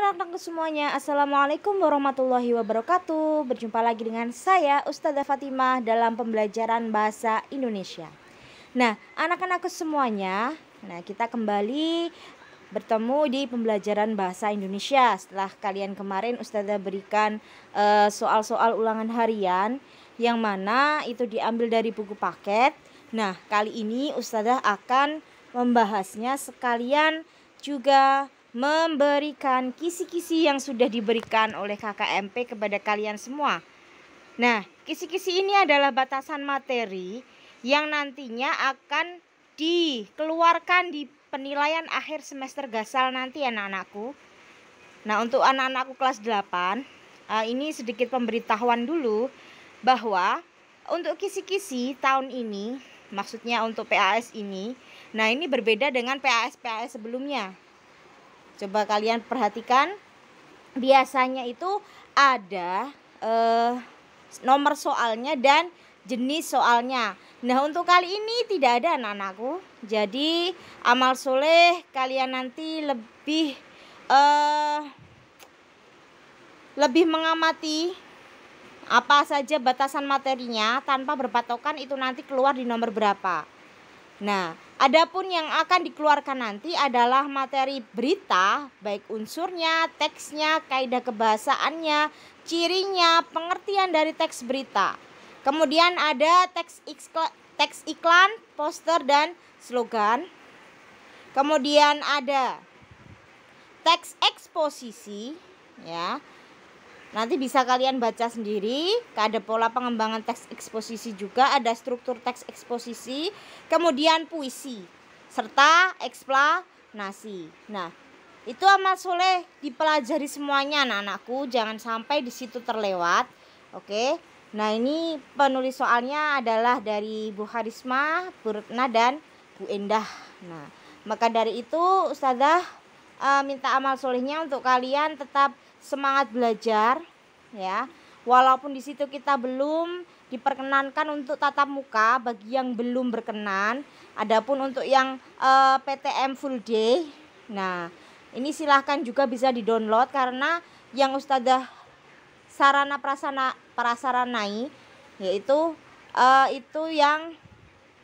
anak-anakku semuanya, Assalamualaikum warahmatullahi wabarakatuh. Berjumpa lagi dengan saya Ustazah Fatimah dalam pembelajaran bahasa Indonesia. Nah, anak-anakku semuanya, kita kembali bertemu di pembelajaran bahasa Indonesia. Setelah kalian kemarin Ustazah berikan soal-soal ulangan harian yang mana itu diambil dari buku paket. Nah, kali ini Ustazah akan membahasnya sekalian juga memberikan kisi-kisi yang sudah diberikan oleh KKMP kepada kalian semua. Nah, kisi-kisi ini adalah batasan materi yang nantinya akan dikeluarkan di penilaian akhir semester Gasal nanti anak-anakku. Nah, untuk anak-anakku kelas 8, ini sedikit pemberitahuan dulu bahwa untuk kisi-kisi tahun ini, maksudnya untuk PAS ini, nah ini berbeda dengan PAS-PAS sebelumnya. Coba kalian perhatikan, biasanya itu ada nomor soalnya dan jenis soalnya. Nah, untuk kali ini tidak ada anak-anakku. Jadi amal soleh kalian nanti lebih mengamati apa saja batasan materinya tanpa berpatokan itu nanti keluar di nomor berapa. Nah, adapun yang akan dikeluarkan nanti adalah materi berita, baik unsurnya, teksnya, kaidah kebahasaannya, cirinya, pengertian dari teks berita. Kemudian ada teks iklan, poster dan slogan. Kemudian ada teks eksposisi, ya. Nanti bisa kalian baca sendiri. Ada pola pengembangan teks eksposisi juga, ada struktur teks eksposisi, kemudian puisi, serta eksplanasi. Nah, itu amal soleh dipelajari semuanya anak-anakku, jangan sampai di situ terlewat. Oke. Nah, ini penulis soalnya adalah dari Bu Harisma, Bu Retna dan Bu Endah. Nah, maka dari itu Ustazah minta amal solehnya untuk kalian tetap semangat belajar, ya. Walaupun di situ kita belum diperkenankan untuk tatap muka bagi yang belum berkenan. Adapun untuk yang PTM full day, nah ini silahkan juga bisa di-download karena yang Ustazah sarana prasaranai yaitu itu yang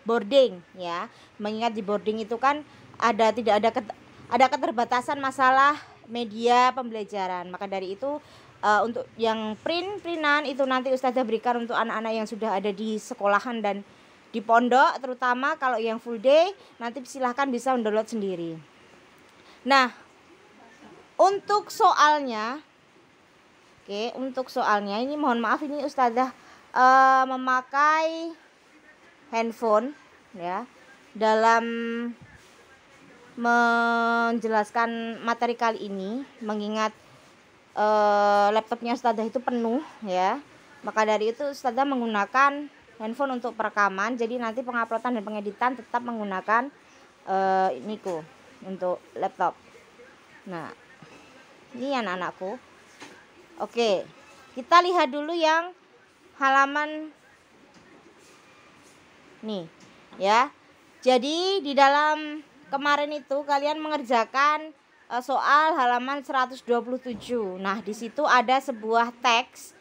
boarding, ya. Mengingat di boarding itu kan ada keterbatasan masalah media pembelajaran. Maka dari itu untuk yang printan itu nanti Ustazah berikan untuk anak-anak yang sudah ada di sekolahan dan di pondok, terutama kalau yang full day nanti silahkan bisa mendownload sendiri. Nah, untuk soalnya, untuk soalnya ini mohon maaf ini Ustazah memakai handphone, ya, dalam menjelaskan materi kali ini, mengingat laptopnya Ustazah itu penuh, ya. Maka dari itu Ustazah menggunakan handphone untuk perekaman. Jadi nanti penguploadan dan pengeditan tetap menggunakan untuk laptop. Nah, ini anak-anakku. Oke, kita lihat dulu yang halaman nih, ya. Jadi di dalam kemarin itu kalian mengerjakan soal halaman 127. Nah, di situ ada sebuah teks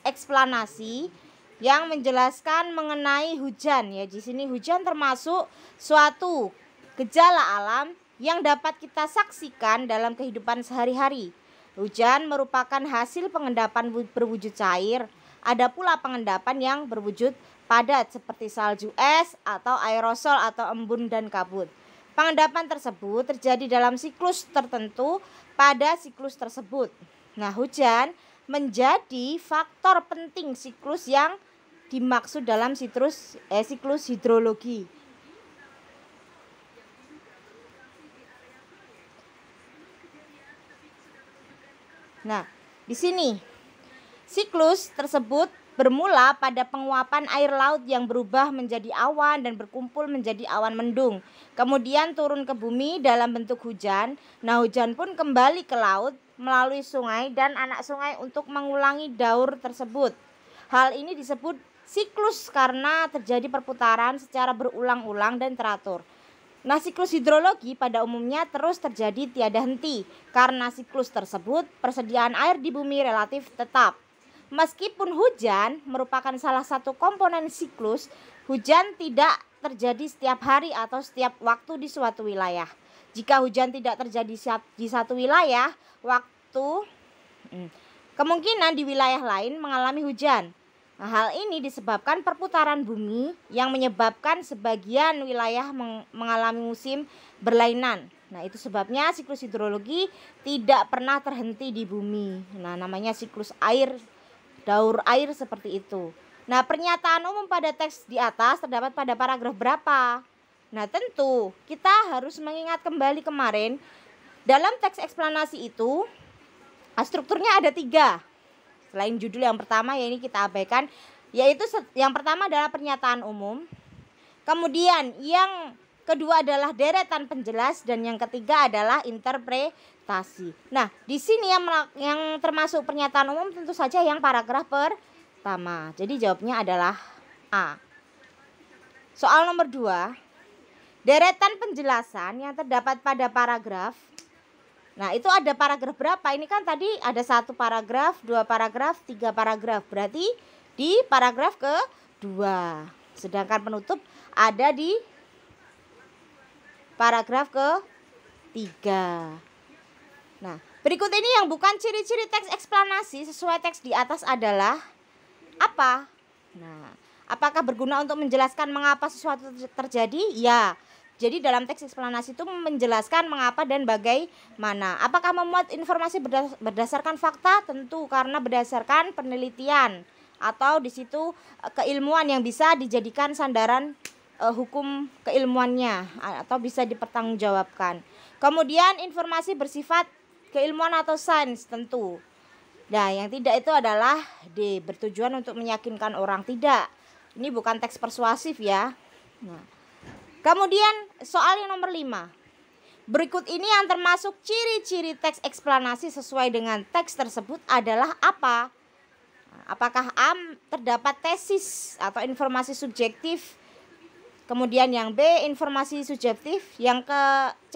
eksplanasi yang menjelaskan mengenai hujan, ya. Di sini hujan termasuk suatu gejala alam yang dapat kita saksikan dalam kehidupan sehari-hari. Hujan merupakan hasil pengendapan berwujud cair. Ada pula pengendapan yang berwujud padat seperti salju es atau aerosol atau embun dan kabut. Pengendapan tersebut terjadi dalam siklus tertentu pada siklus tersebut. Nah, hujan menjadi faktor penting siklus yang dimaksud dalam siklus hidrologi. Nah, di sini siklus tersebut bermula pada penguapan air laut yang berubah menjadi awan dan berkumpul menjadi awan mendung. Kemudian turun ke bumi dalam bentuk hujan. Nah, hujan pun kembali ke laut melalui sungai dan anak sungai untuk mengulangi daur tersebut. Hal ini disebut siklus karena terjadi perputaran secara berulang-ulang dan teratur. Nah, siklus hidrologi pada umumnya terus terjadi tiada henti. Karena siklus tersebut, persediaan air di bumi relatif tetap. Meskipun hujan merupakan salah satu komponen siklus, hujan tidak terjadi setiap hari atau setiap waktu di suatu wilayah. Jika hujan tidak terjadi di satu wilayah, kemungkinan di wilayah lain mengalami hujan. Nah, hal ini disebabkan perputaran bumi yang menyebabkan sebagian wilayah mengalami musim berlainan. Nah, itu sebabnya siklus hidrologi tidak pernah terhenti di bumi. Nah, namanya siklus air, daur air seperti itu. Nah, pernyataan umum pada teks di atas terdapat pada paragraf berapa? Nah, tentu kita harus mengingat kembali kemarin dalam teks eksplanasi itu strukturnya ada 3. Selain judul yang pertama, ya ini kita abaikan, yaitu yang pertama adalah pernyataan umum. Kemudian yang kedua adalah deretan penjelas dan yang ketiga adalah interpretasi. Nah, di sini yang termasuk pernyataan umum tentu saja yang paragraf pertama. Jadi jawabnya adalah A. Soal nomor 2. Deretan penjelasan yang terdapat pada paragraf. Nah, itu ada paragraf berapa? Ini kan tadi ada 1 paragraf, 2 paragraf, 3 paragraf. Berarti di paragraf ke-2. Sedangkan penutup ada di paragraf ke-3. Nah, berikut ini yang bukan ciri-ciri teks eksplanasi sesuai teks di atas adalah apa? Nah, apakah berguna untuk menjelaskan mengapa sesuatu terjadi? Ya. Jadi dalam teks eksplanasi itu menjelaskan mengapa dan bagaimana. Apakah memuat informasi berdasarkan fakta? Tentu, karena berdasarkan penelitian atau di situ keilmuan yang bisa dijadikan sandaran hukum keilmuannya atau bisa dipertanggungjawabkan. Kemudian informasi bersifat keilmuan atau sains tentu. Nah, yang tidak itu adalah D, bertujuan untuk meyakinkan orang. Tidak. Ini bukan teks persuasif ya. Nah, kemudian soal yang nomor 5. Berikut ini yang termasuk ciri-ciri teks eksplanasi sesuai dengan teks tersebut adalah apa? Apakah A, terdapat tesis atau informasi subjektif? Kemudian yang B, informasi subjektif. Yang ke C,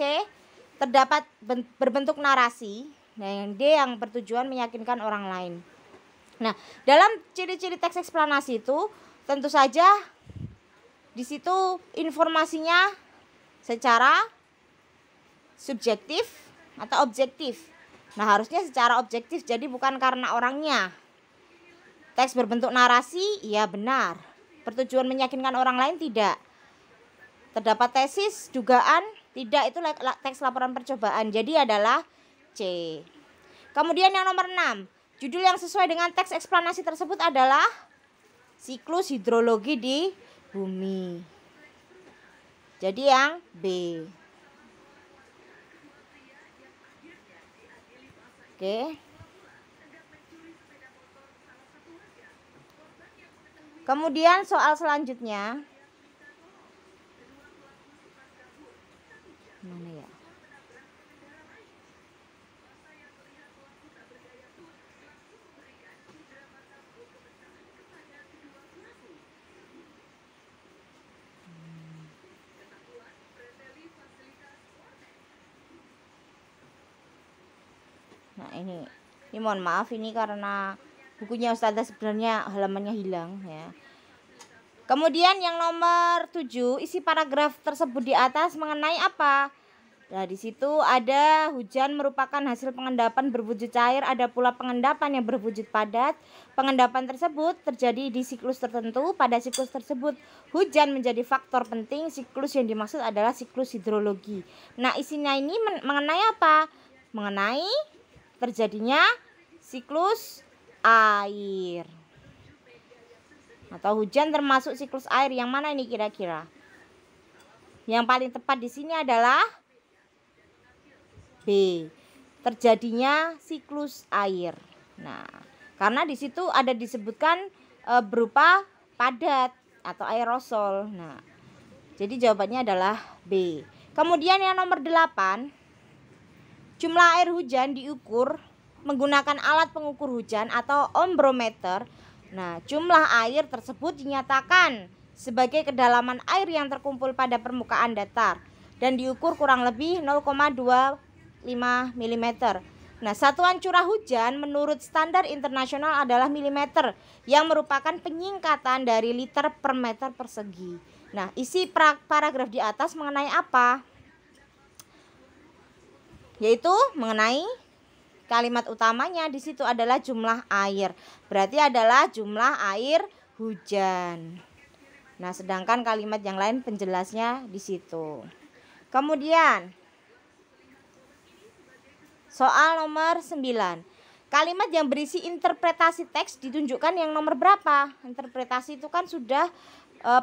terdapat berbentuk narasi. Nah, yang D yang bertujuan meyakinkan orang lain. Nah, dalam ciri-ciri teks eksplanasi itu tentu saja di situ informasinya secara subjektif atau objektif. Nah, harusnya secara objektif, jadi bukan karena orangnya. Teks berbentuk narasi, iya benar. Bertujuan meyakinkan orang lain, tidak. Terdapat tesis, dugaan, tidak. Itu teks laporan percobaan. Jadi adalah C. Kemudian yang nomor 6. Judul yang sesuai dengan teks eksplanasi tersebut adalah siklus hidrologi di bumi. Jadi yang B. Oke. Kemudian soal selanjutnya. Mana ya? Nah, ini mohon maaf, ini karena bukunya Ustazah sebenarnya halamannya hilang ya. Kemudian yang nomor 7, isi paragraf tersebut di atas mengenai apa? Nah, di situ ada hujan merupakan hasil pengendapan berwujud cair, ada pula pengendapan yang berwujud padat. Pengendapan tersebut terjadi di siklus tertentu. Pada siklus tersebut hujan menjadi faktor penting. Siklus yang dimaksud adalah siklus hidrologi. Nah, isinya ini mengenai apa? Mengenai terjadinya siklus air. Atau hujan termasuk siklus air. Yang mana ini kira-kira? Yang paling tepat di sini adalah B, terjadinya siklus air. Nah, karena di situ ada disebutkan berupa padat atau aerosol. Nah, jadi jawabannya adalah B. Kemudian yang nomor 8, jumlah air hujan diukur menggunakan alat pengukur hujan atau ombrometer. Nah, jumlah air tersebut dinyatakan sebagai kedalaman air yang terkumpul pada permukaan datar. dan diukur kurang lebih 0,25 mm. Nah, satuan curah hujan menurut standar internasional adalah milimeter yang merupakan penyingkatan dari liter per meter persegi. Nah, isi paragraf di atas mengenai apa? Yaitu mengenai kalimat utamanya di situ adalah jumlah air. Berarti adalah jumlah air hujan. Nah, sedangkan kalimat yang lain penjelasnya di situ. Kemudian soal nomor 9. Kalimat yang berisi interpretasi teks ditunjukkan yang nomor berapa? Interpretasi itu kan sudah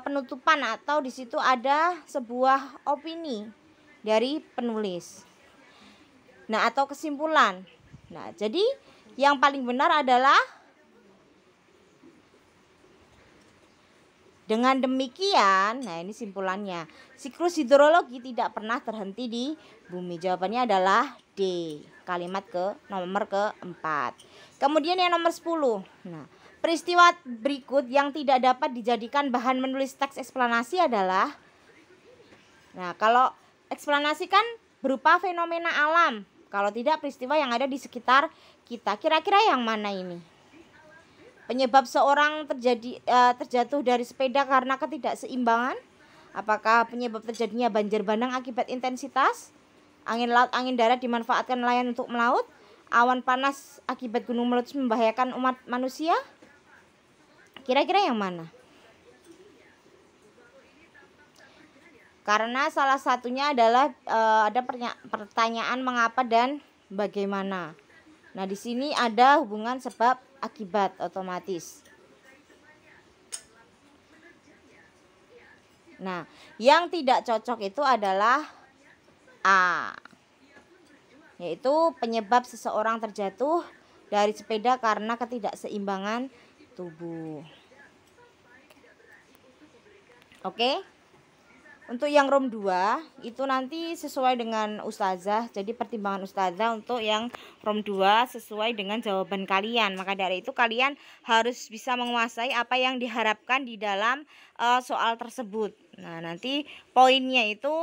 penutupan atau di situ ada sebuah opini dari penulis. Nah, atau kesimpulan. Nah, jadi yang paling benar adalah dengan demikian, nah ini simpulannya. Siklus hidrologi tidak pernah terhenti di bumi. Jawabannya adalah D. Kalimat nomor keempat. Kemudian yang nomor 10. Nah, peristiwa berikut yang tidak dapat dijadikan bahan menulis teks eksplanasi adalah, nah kalau eksplanasi kan berupa fenomena alam. Kalau tidak peristiwa yang ada di sekitar kita. Kira-kira yang mana ini? Penyebab seorang terjatuh dari sepeda karena ketidakseimbangan? Apakah penyebab terjadinya banjir bandang akibat intensitas? Angin laut, angin darat dimanfaatkan nelayan untuk melaut? Awan panas akibat gunung meletus membahayakan umat manusia? Kira-kira yang mana? Karena salah satunya adalah ada pertanyaan mengapa dan bagaimana. Nah, di sini ada hubungan sebab akibat otomatis. Nah, yang tidak cocok itu adalah A, yaitu penyebab seseorang terjatuh dari sepeda karena ketidakseimbangan tubuh. Oke. Untuk yang ROM 2 itu nanti sesuai dengan ustazah. Jadi pertimbangan ustazah untuk yang ROM 2 sesuai dengan jawaban kalian. Maka dari itu kalian harus bisa menguasai apa yang diharapkan di dalam soal tersebut. Nah, nanti poinnya itu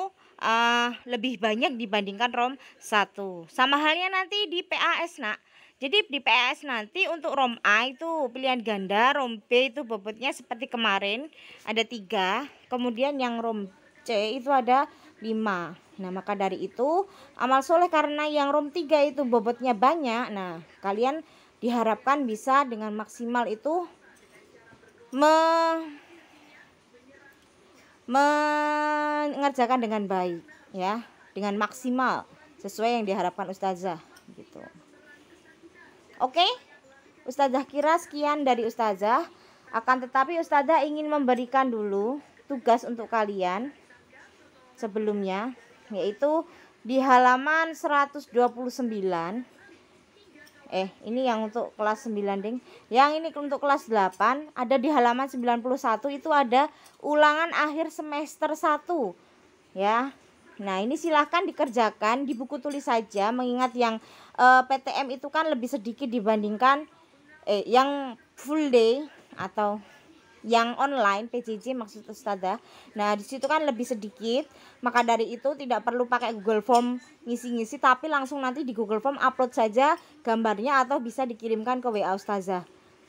lebih banyak dibandingkan ROM 1. Sama halnya nanti di PAS, Nak. Jadi di PAS nanti untuk ROM A itu pilihan ganda, ROM B itu bobotnya seperti kemarin ada 3. Kemudian yang ROM C itu ada 5. Nah, maka dari itu amal soleh karena yang ROM 3 itu bobotnya banyak. Nah, kalian diharapkan bisa dengan maksimal itu mengerjakan dengan baik ya, dengan maksimal sesuai yang diharapkan ustazah gitu. Oke, ustazah kira sekian dari ustazah. Akan tetapi ustazah ingin memberikan dulu tugas untuk kalian sebelumnya, yaitu di halaman 129. Ini yang untuk kelas 9, Ding. Yang ini untuk kelas 8 ada di halaman 91 itu ada ulangan akhir semester 1. Ya. Nah, ini silahkan dikerjakan di buku tulis saja, mengingat yang PTM itu kan lebih sedikit dibandingkan yang full day atau yang online PJJ maksud ustazah. Nah, di situ kan lebih sedikit. Maka dari itu tidak perlu pakai Google Form ngisi-ngisi, tapi langsung nanti di Google Form upload saja gambarnya atau bisa dikirimkan ke WA ustazah.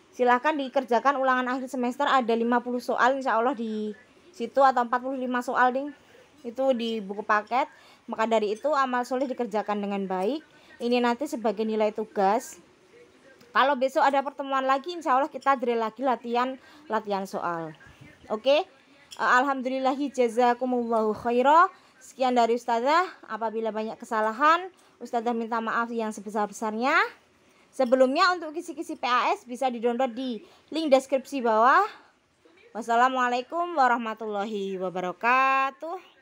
Silahkan dikerjakan ulangan akhir semester, ada 50 soal insya Allah di situ atau 45 soal, Ding. Itu di buku paket. Maka dari itu amal soleh dikerjakan dengan baik. Ini nanti sebagai nilai tugas. Kalau besok ada pertemuan lagi, insya Allah kita drill lagi latihan soal. Oke. Alhamdulillahi jazakumullahu khairah. Sekian dari ustazah. Apabila banyak kesalahan, ustazah minta maaf yang sebesar-besarnya. Sebelumnya untuk kisi-kisi PAS bisa di-download di link deskripsi bawah. Wassalamualaikum warahmatullahi wabarakatuh.